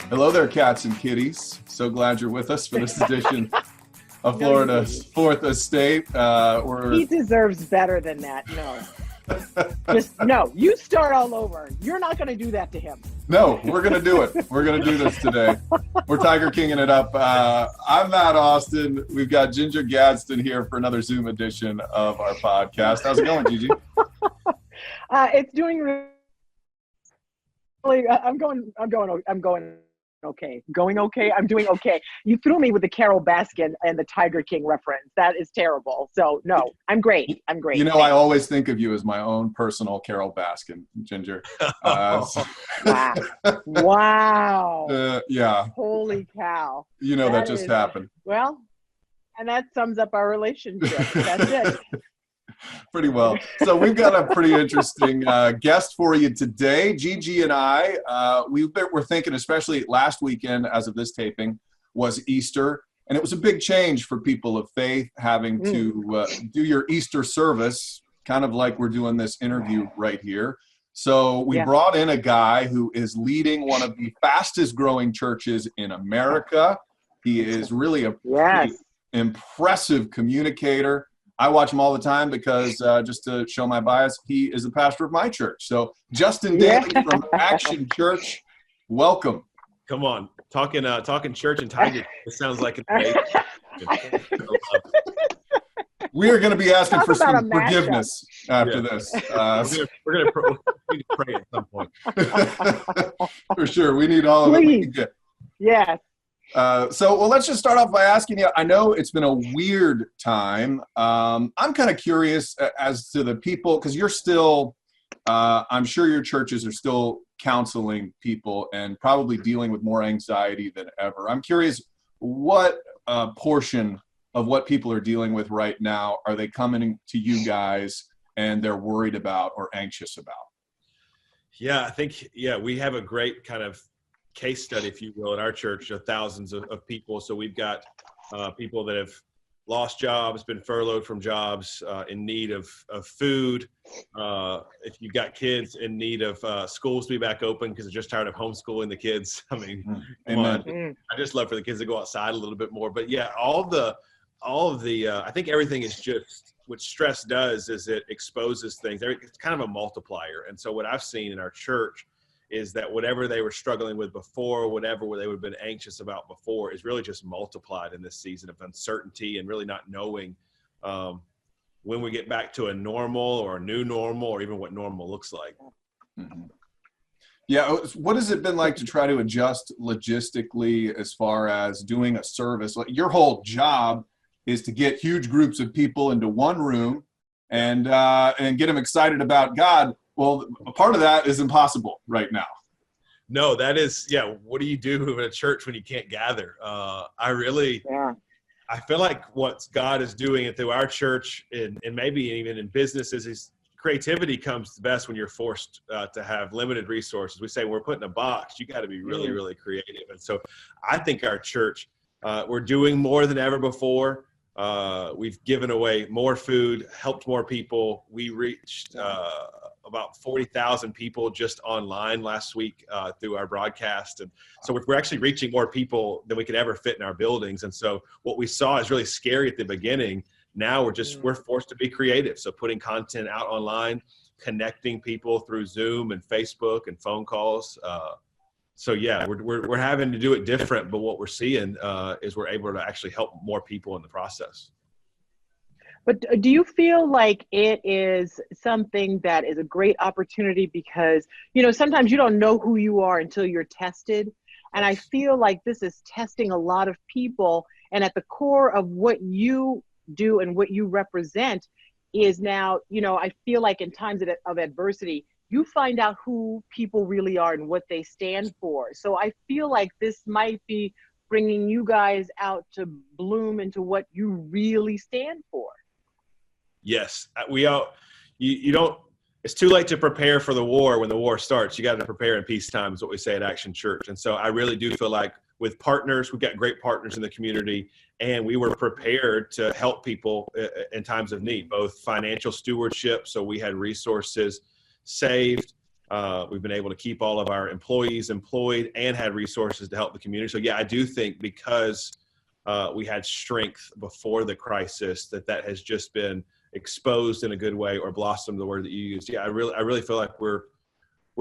Hello there, cats and kitties. So glad you're with us for this edition of Florida's Fourth Estate. He deserves better than that. No. You start all over. You're not going to do that to him. No, we're going to do it. We're going to do this today. We're Tiger Kinging it up. I'm Matt Austin. We've got Ginger Gadsden here for another Zoom edition of our podcast. How's it going, Gigi? It's doing really. I'm going okay. Going okay. I'm doing okay. You threw me with the Carol Baskin and the Tiger King reference. That is terrible. So no, I'm great. I'm great. You know, I always think of you as my own personal Carol Baskin, Ginger. Wow. Yeah. Holy cow. You know, that just happened. Well, and that sums up our relationship. That's it. Pretty well. So we've got a pretty interesting guest for you today. Gigi and I, we're thinking, especially last weekend as of this taping, was Easter. And it was a big change for people of faith having to do your Easter service, kind of like we're doing this interview right here. So we brought in a guy who is leading one of the fastest growing churches in America. He is really a pretty impressive communicator. I watch him all the time because, just to show my bias, he is the pastor of my church. So Justin Daly from Action Church, welcome. Come on, talking church and Tiger. It sounds like an We are going to be asking for some forgiveness after this. We're going to pray at some point. For sure, we need all of it we can get. Yes. So let's just start off by asking you, I know it's been a weird time. I'm kind of curious as to the people, because you're still, I'm sure your churches are still counseling people and probably dealing with more anxiety than ever. I'm curious, what portion of what people are dealing with right now are they coming to you guys and they're worried about or anxious about? Yeah, I think, we have a great kind of case study, if you will, in our church of thousands of people. So we've got people that have lost jobs, been furloughed from jobs, in need of food. If you've got kids in need of schools to be back open because they're just tired of homeschooling the kids. I mean, come on. I just love for the kids to go outside a little bit more. But yeah, all of the I think everything is just, what stress does is it exposes things. It's kind of a multiplier. And so what I've seen in our church is that whatever they were struggling with before, whatever they would have been anxious about before, is really just multiplied in this season of uncertainty and really not knowing when we get back to a normal or a new normal or even what normal looks like. Mm-hmm. Yeah, what has it been like to try to adjust logistically as far as doing a service? Like, your whole job is to get huge groups of people into one room and get them excited about God. Well, a part of that is impossible right now. No, that is, what do you do in a church when you can't gather? I feel like what God is doing through our church and maybe even in businesses is creativity comes best when you're forced to have limited resources. We say when we're put in a box, you got to be really, really creative. And so I think our church, we're doing more than ever before. We've given away more food, helped more people. We reached about 40,000 people just online last week through our broadcast. And so we're actually reaching more people than we could ever fit in our buildings. And so what we saw is really scary at the beginning. Now we're forced to be creative. So putting content out online, connecting people through Zoom and Facebook and phone calls. We're having to do it different, but what we're seeing is we're able to actually help more people in the process. But do you feel like it is something that is a great opportunity because, sometimes you don't know who you are until you're tested. And I feel like this is testing a lot of people. And at the core of what you do and what you represent is now, I feel like in times of adversity, you find out who people really are and what they stand for. So I feel like this might be bringing you guys out to bloom into what you really stand for. Yes, you don't, it's too late to prepare for the war when the war starts. You got to prepare in peacetime is what we say at Action Church. And so I really do feel like with partners, we've got great partners in the community, and we were prepared to help people in times of need, both financial stewardship. So we had resources saved We've been able to keep all of our employees employed and had resources to help the community. So yeah, I do think because we had strength before the crisis, that has just been exposed in a good way, or blossomed, the word that you used. Yeah, I really feel like we're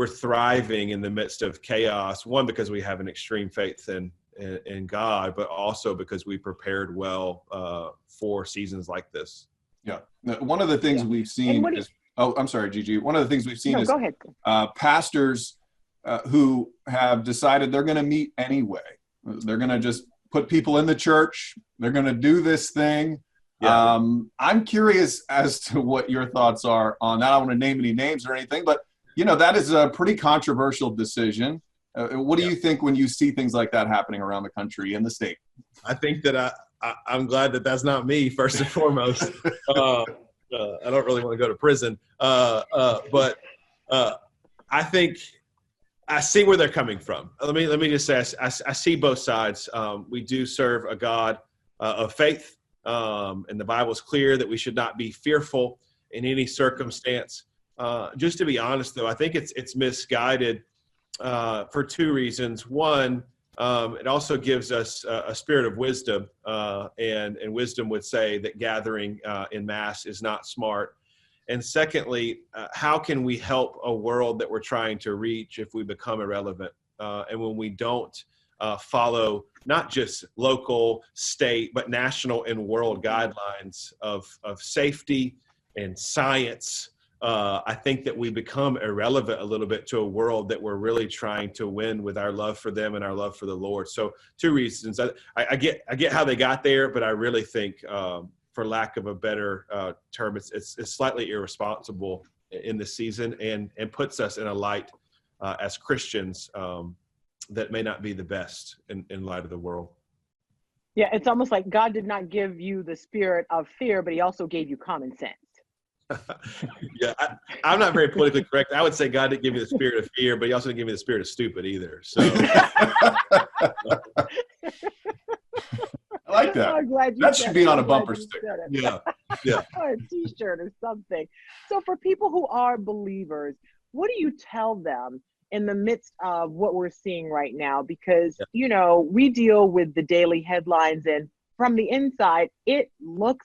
thriving in the midst of chaos. One, because we have an extreme faith in God, but also because we prepared well for seasons like this. Yeah. One of the things we've seen is, I'm sorry, Gigi. One of the things we've seen is go ahead. Pastors who have decided they're going to meet anyway. They're going to just put people in the church. They're going to do this thing. Yeah. I'm curious as to what your thoughts are on that. I don't want to name any names or anything, but that is a pretty controversial decision. What do you think when you see things like that happening around the country and the state? I think that I'm glad that that's not me, first and foremost. I don't really want to go to prison, but I think I see where they're coming from. Let me just say I see both sides. We do serve a God of faith, and the Bible is clear that we should not be fearful in any circumstance. Just to be honest, though, I think it's misguided for two reasons. One, it also gives us a spirit of wisdom, and wisdom would say that gathering in mass is not smart. And secondly, how can we help a world that we're trying to reach if we become irrelevant? And when we don't follow not just local, state, but national and world guidelines of safety and science, I think that we become irrelevant a little bit to a world that we're really trying to win with our love for them and our love for the Lord. So two reasons. I get how they got there, but I really think, for lack of a better term, it's slightly irresponsible in this season, and puts us in a light as Christians that may not be the best in light of the world. Yeah, it's almost like God did not give you the spirit of fear, but he also gave you common sense. Yeah, I'm not very politically correct. I would say God didn't give me the spirit of fear, but he also didn't give me the spirit of stupid either. So I like that. I'm glad that should be on a bumper sticker. Yeah. Or a t-shirt or something. So for people who are believers, what do you tell them in the midst of what we're seeing right now? Because, we deal with the daily headlines, and from the inside, it looks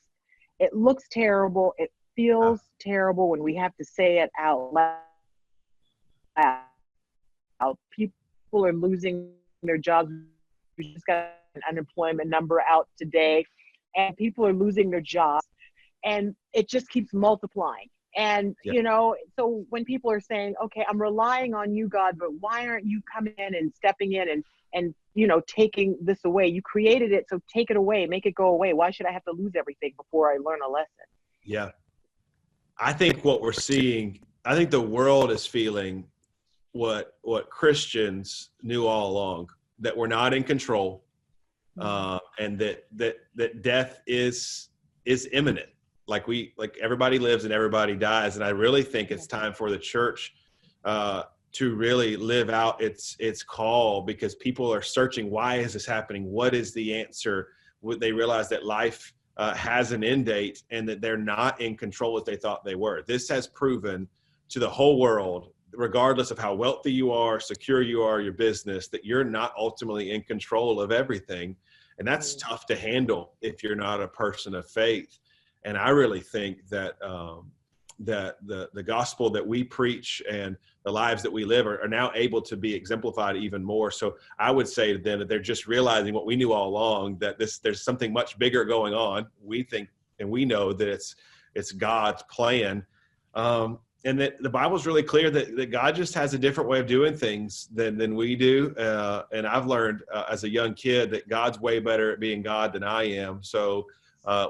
terrible. It feels terrible when we have to say it out loud. People are losing their jobs. We just got an unemployment number out today, and people are losing their jobs, and it just keeps multiplying. And, so when people are saying, okay, I'm relying on you, God, but why aren't you coming in and stepping in and taking this away? You created it, so take it away, make it go away. Why should I have to lose everything before I learn a lesson? Yeah. I think what we're seeing, I think the world is feeling what Christians knew all along, that we're not in control, and that death is imminent. Like everybody lives and everybody dies. And I really think it's time for the church to really live out its call, because people are searching, why is this happening? What is the answer? They realize that life has an end date, and that they're not in control as they thought they were. This has proven to the whole world, regardless of how wealthy you are, secure you are, your business, that you're not ultimately in control of everything. And that's tough to handle if you're not a person of faith. And I really think that that the gospel that we preach and the lives that we live are now able to be exemplified even more. So I would say to them that they're just realizing what we knew all along, that there's something much bigger going on. We think and we know that it's God's plan. And that the Bible's really clear that God just has a different way of doing things than we do. And I've learned as a young kid that God's way better at being God than I am. So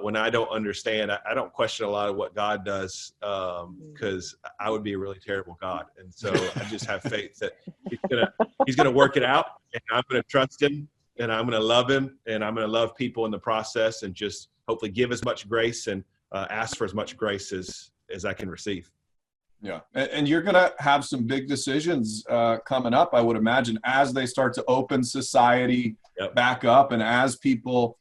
when I don't understand, I don't question a lot of what God does, because I would be a really terrible God. And so I just have faith that he's gonna work it out, and I'm gonna trust him, and I'm gonna love him, and I'm gonna love people in the process, and just hopefully give as much grace and ask for as much grace as I can receive. Yeah, and you're going to have some big decisions coming up, I would imagine, as they start to open society back up, and as people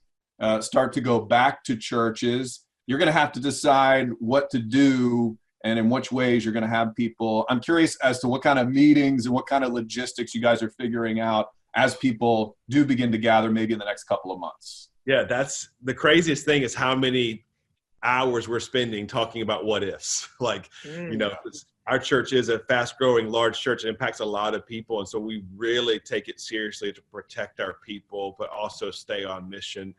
start to go back to churches. You're going to have to decide what to do and in which ways you're going to have people. I'm curious as to what kind of meetings and what kind of logistics you guys are figuring out as people do begin to gather maybe in the next couple of months. Yeah, that's the craziest thing is how many hours we're spending talking about what ifs. Like, our church is a fast growing, large church. It impacts a lot of people. And so we really take it seriously to protect our people, but also stay on mission.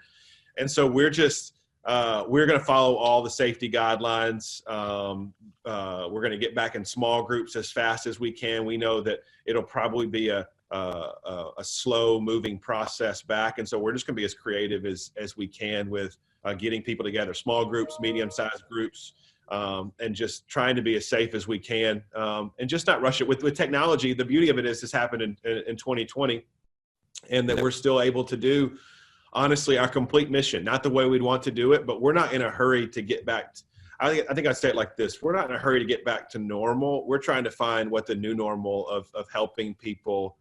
And so we're just, we're going to follow all the safety guidelines. We're going to get back in small groups as fast as we can. We know that it'll probably be a slow moving process back. And so we're just going to be as creative as we can with getting people together, small groups, medium-sized groups, and just trying to be as safe as we can, and just not rush it. With technology, the beauty of it is this happened in 2020, and that we're still able to do, honestly, our complete mission, not the way we'd want to do it, but we're not in a hurry to get back. I think I'd say it like this. We're not in a hurry to get back to normal. We're trying to find what the new normal of helping people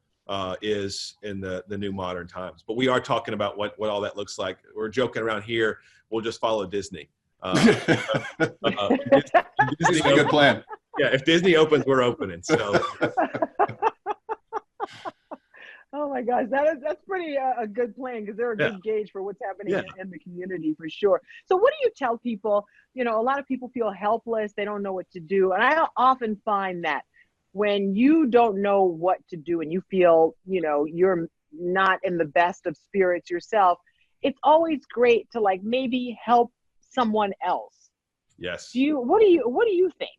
is in the new modern times. But we are talking about what all that looks like. We're joking around here. We'll just follow Disney. Disney a good plan. Yeah, if Disney opens, we're opening. So. Oh my gosh, that's pretty a good plan, because they're a good gauge for what's happening in the community for sure. So what do you tell people? A lot of people feel helpless. They don't know what to do. And I often find that when you don't know what to do and you feel, you're not in the best of spirits yourself, it's always great to maybe help someone else. Yes. What do you think?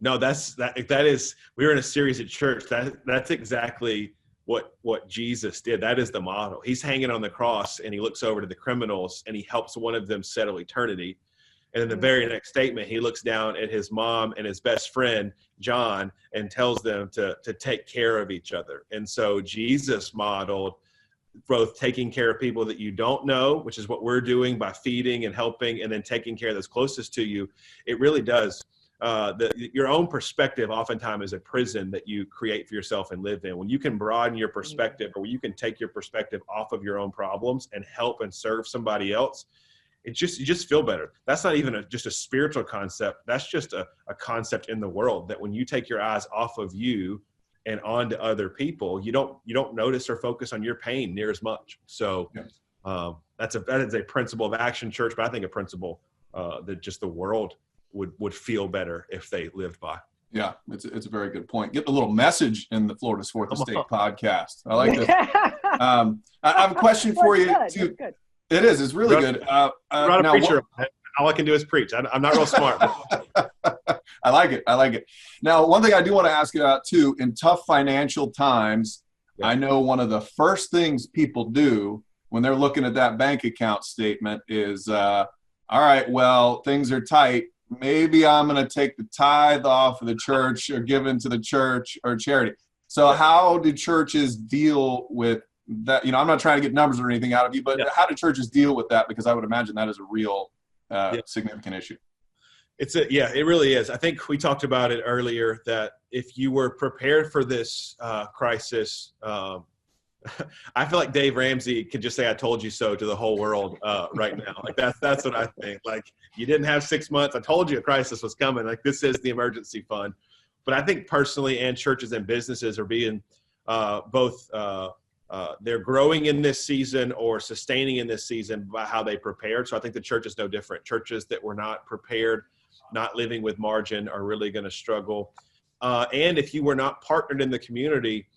No, that is, we were in a series at church. That's exactly what Jesus did. That is the model. He's hanging on the cross and he looks over to the criminals and he helps one of them settle eternity. And in the very next statement, he looks down at his mom and his best friend, John, and tells them to take care of each other. And so Jesus modeled both taking care of people that you don't know, which is what we're doing by feeding and helping, and then taking care of those closest to you. It really does. Your own perspective oftentimes is a prison that you create for yourself and live in. When you can broaden your perspective, or when you can take your perspective off of your own problems and help and serve somebody else, you just feel better. That's not even just a spiritual concept. That's just a concept in the world, that when you take your eyes off of you and onto other people, you don't notice or focus on your pain near as much. So that is a principle of Action Church, but I think a principle that just the world would feel better if they lived by. Yeah, it's a very good point. Get the little message in the Florida's Fourth Estate podcast. I like this. I have a question for you too. It is. It's really good. I'm not a preacher. All I can do is preach. I'm not real smart. I like it. Now, one thing I do want to ask you about too, in tough financial times, I know one of the first things people do when they're looking at that bank account statement is, all right, well, things are tight. Maybe I'm going to take the tithe off of the church or give into the church or charity. So how do churches deal with that? I'm not trying to get numbers or anything out of you, but how do churches deal with that? Because I would imagine that is a real significant issue. It really is. I think we talked about it earlier, that if you were prepared for this crisis, I feel like Dave Ramsey could just say, "I told you so" to the whole world right now. Like that's what I think. Like, you didn't have 6 months. I told you a crisis was coming. Like, this is the emergency fund. But I think personally, and churches and businesses are being both they're growing in this season or sustaining in this season by how they prepared. So I think the church is no different. Churches that were not prepared, not living with margin, are really going to struggle. And if you were not partnered in the community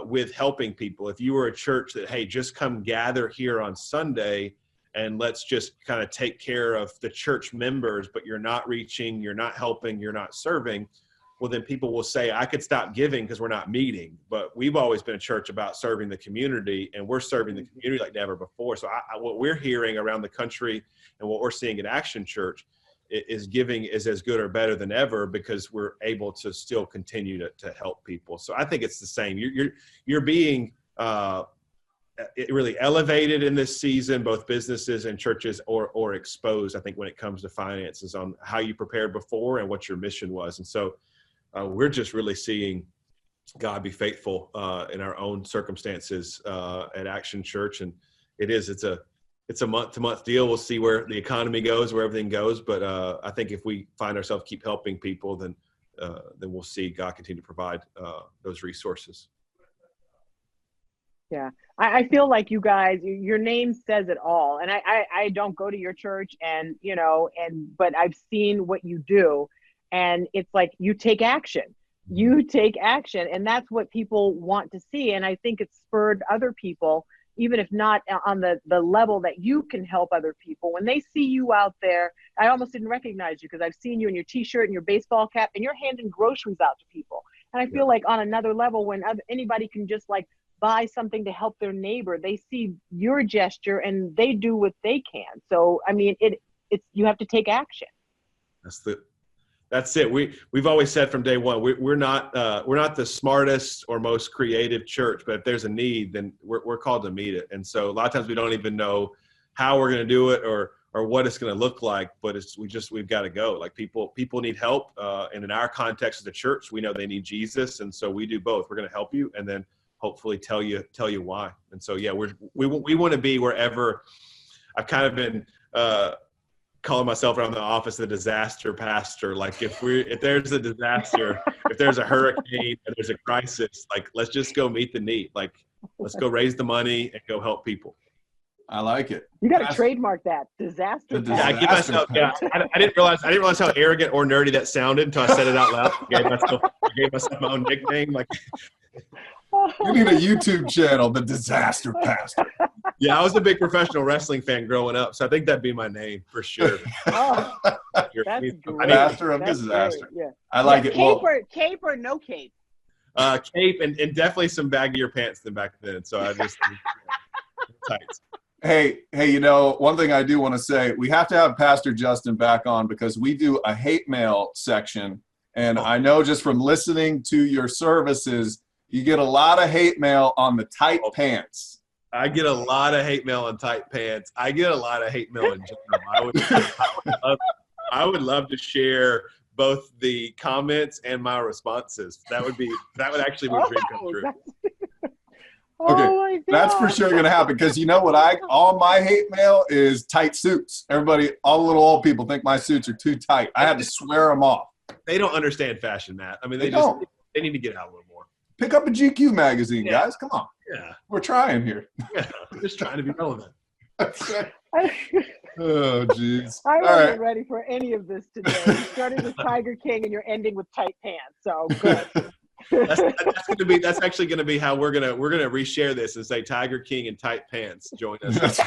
with helping people, if you were a church that, hey, just come gather here on Sunday and let's just kind of take care of the church members, but you're not reaching, you're not helping, you're not serving, well, then people will say, I could stop giving because we're not meeting. But we've always been a church about serving the community, and we're serving the community like never before. So what we're hearing around the country and what we're seeing at Action Church is giving is as good or better than ever, because we're able to still continue to help people. So I think it's the same. You're being really elevated in this season, both businesses and churches, or exposed, I think, when it comes to finances, on how you prepared before and what your mission was. And so we're just really seeing God be faithful in our own circumstances at Action Church. And it's it's a month-to-month deal. We'll see where the economy goes, where everything goes. But I think if we find ourselves keep helping people, then we'll see God continue to provide those resources. Yeah, I feel like you guys, your name says it all. And I don't go to your church, and but I've seen what you do, and it's like you take action. You take action, and that's what people want to see. And I think it's spurred other people, even if not on the level that you can help other people. When they see you out there, I almost didn't recognize you because I've seen you in your t-shirt and your baseball cap, and you're handing groceries out to people. And I feel like on another level, when anybody can just like buy something to help their neighbor, they see your gesture and they do what they can. So, I mean, it's you have to take action. That's it. We've always said from day one, we're not the smartest or most creative church, but if there's a need, then we're called to meet it. And so a lot of times we don't even know how we're going to do it or what it's going to look like, but we've got to go. Like people need help. And in our context as a church, we know they need Jesus. And so we do both. We're going to help you and then hopefully tell you why. And so, yeah, we want to be wherever. I've kind of been, calling myself around the office a disaster pastor. Like if there's a disaster, if there's a hurricane, and there's a crisis, like let's just go meet the need. Like let's go raise the money and go help people. I like it. You got to trademark that disaster. Yeah, I give myself. Yeah, I didn't realize how arrogant or nerdy that sounded until I said it out loud. I gave myself my own nickname. Like you need a YouTube channel, the Disaster Pastor. Yeah, I was a big professional wrestling fan growing up, so I think that'd be my name for sure. Oh, that's great. Master of Disaster. Yeah. I like it. Cape or no cape? Cape and definitely some baggier pants than back then. So I just tights. Hey, one thing I do want to say, we have to have Pastor Justin back on because we do a hate mail section. And I know just from listening to your services, you get a lot of hate mail on the tight pants. I get a lot of hate mail on tight pants. I get a lot of hate mail in general. I would love to share both the comments and my responses. That would actually be a dream come true. Okay, that's for sure going to happen because you know what? All my hate mail is tight suits. Everybody, all the little old people think my suits are too tight. I had to swear them off. They don't understand fashion, Matt. I mean, they need to get out a little more. Pick up a GQ magazine, guys. Come on. Yeah. We're trying here. Yeah, we're just trying to be relevant. Oh, jeez. I wasn't ready for any of this today. You started with Tiger King and you're ending with tight pants. So good. That's actually gonna be how we're gonna reshare this and say Tiger King and tight pants. Join us.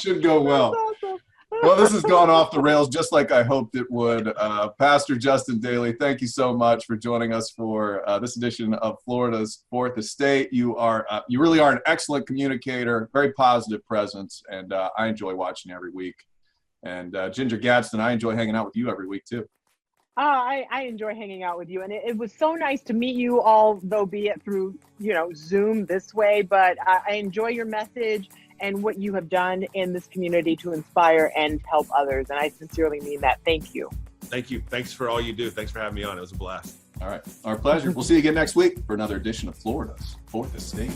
Should go well. Awesome. Well, this has gone off the rails just like I hoped it would. Pastor Justin Daly, thank you so much for joining us for this edition of Florida's Fourth Estate. You really are an excellent communicator, very positive presence, and I enjoy watching you every week. And Ginger Gadsden, I enjoy hanging out with you every week too. I enjoy hanging out with you, and it was so nice to meet you, although be it through Zoom this way. But I enjoy your message and what you have done in this community to inspire and help others. And I sincerely mean that. Thank you. Thank you. Thanks for all you do. Thanks for having me on. It was a blast. All right. Our pleasure. We'll see you again next week for another edition of Florida's Fourth Estate.